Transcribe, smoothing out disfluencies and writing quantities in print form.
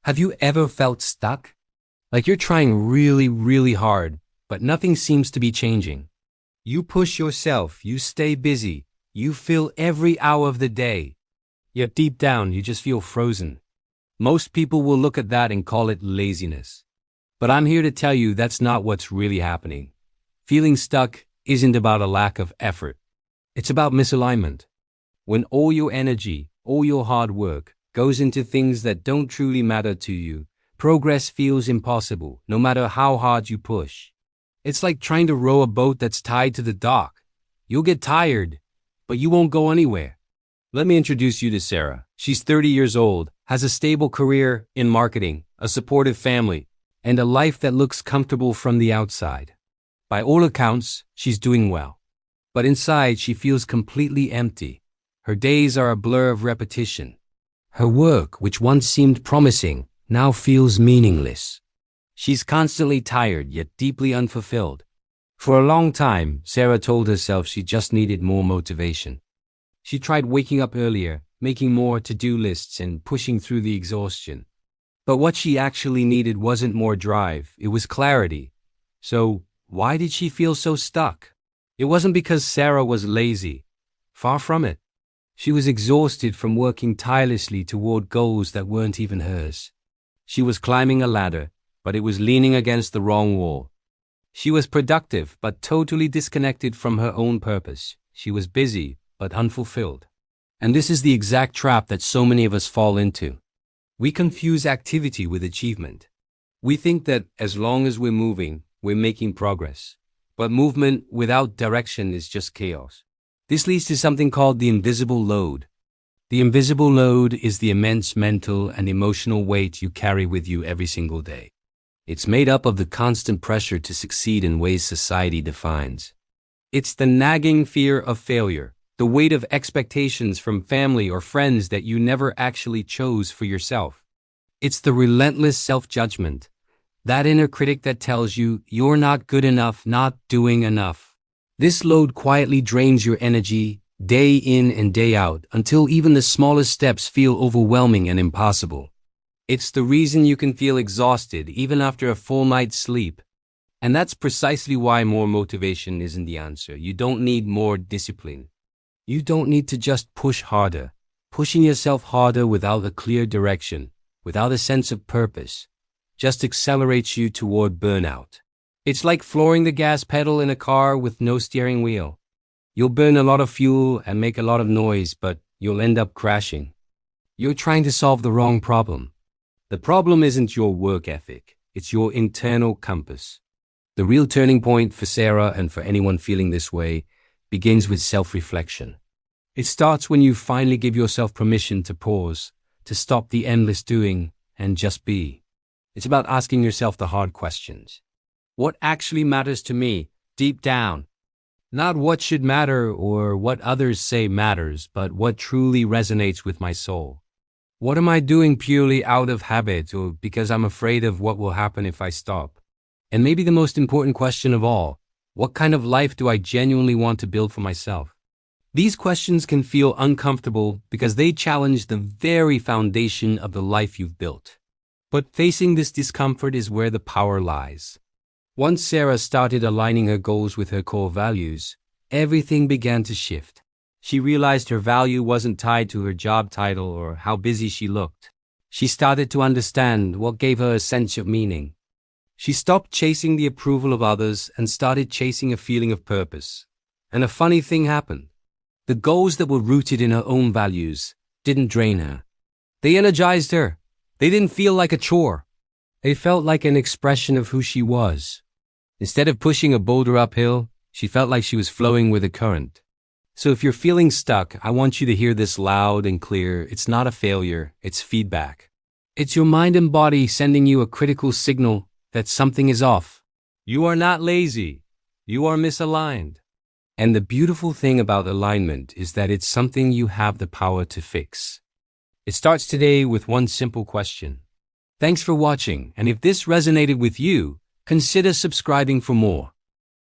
Have you ever felt stuck? Like you're trying really, really hard, but nothing seems to be changing. You push yourself, you stay busy, you fill every hour of the day. Yet deep down, you just feel frozen. Most people will look at that and call it laziness. But I'm here to tell you that's not what's really happening. Feeling stuck isn't about a lack of effort. It's about misalignment. When all your energy, all your hard work, goes into things that don't truly matter to you, progress feels impossible, no matter how hard you push. It's like trying to row a boat that's tied to the dock. You'll get tired, but you won't go anywhere. Let me introduce you to Sarah. She's 30 years old, has a stable career in marketing, a supportive family, and a life that looks comfortable from the outside. By all accounts, she's doing well. But inside, she feels completely empty. Her days are a blur of repetition. Her work, which once seemed promising, now feels meaningless. She's constantly tired, yet deeply unfulfilled. For a long time, Sarah told herself she just needed more motivation. She tried waking up earlier, making more to-do lists, and pushing through the exhaustion. But what she actually needed wasn't more drive, it was clarity. So, why did she feel so stuck? It wasn't because Sarah was lazy. Far from it. She was exhausted from working tirelessly toward goals that weren't even hers. She was climbing a ladder, but it was leaning against the wrong wall. She was productive, but totally disconnected from her own purpose. She was busy, but unfulfilled. And this is the exact trap that so many of us fall into. We confuse activity with achievement. We think that as long as we're moving, we're making progress. But movement without direction is just chaos. This leads to something called the invisible load. The invisible load is the immense mental and emotional weight you carry with you every single day. It's made up of the constant pressure to succeed in ways society defines. It's the nagging fear of failure, the weight of expectations from family or friends that you never actually chose for yourself. It's the relentless self-judgment, that inner critic that tells you you're not good enough, not doing enough. This load quietly drains your energy day in and day out until even the smallest steps feel overwhelming and impossible. It's the reason you can feel exhausted even after a full night's sleep. And that's precisely why more motivation isn't the answer. You don't need more discipline. You don't need to just push harder. Pushing yourself harder without a clear direction, without a sense of purpose, just accelerates you toward burnout. It's like flooring the gas pedal in a car with no steering wheel. You'll burn a lot of fuel and make a lot of noise, but you'll end up crashing. You're trying to solve the wrong problem. The problem isn't your work ethic, it's your internal compass. The real turning point for Sarah and for anyone feeling this way begins with self-reflection. It starts when you finally give yourself permission to pause, to stop the endless doing, and just be. It's about asking yourself the hard questions. What actually matters to me, deep down? Not what should matter or what others say matters, but what truly resonates with my soul. What am I doing purely out of habit or because I'm afraid of what will happen if I stop? And maybe the most important question of all, what kind of life do I genuinely want to build for myself? These questions can feel uncomfortable because they challenge the very foundation of the life you've built. But facing this discomfort is where the power lies. Once Sarah started aligning her goals with her core values, everything began to shift. She realized her value wasn't tied to her job title or how busy she looked. She started to understand what gave her a sense of meaning. She stopped chasing the approval of others and started chasing a feeling of purpose. And a funny thing happened. The goals that were rooted in her own values didn't drain her. They energized her. They didn't feel like a chore. They felt like an expression of who she was. Instead of pushing a boulder uphill, she felt like she was flowing with a current. So if you're feeling stuck, I want you to hear this loud and clear. It's not a failure, it's feedback. It's your mind and body sending you a critical signal that something is off. You are not lazy. You are misaligned. And the beautiful thing about alignment is that it's something you have the power to fix. It starts today with one simple question. Thanks for watching, and if this resonated with you, consider subscribing for more.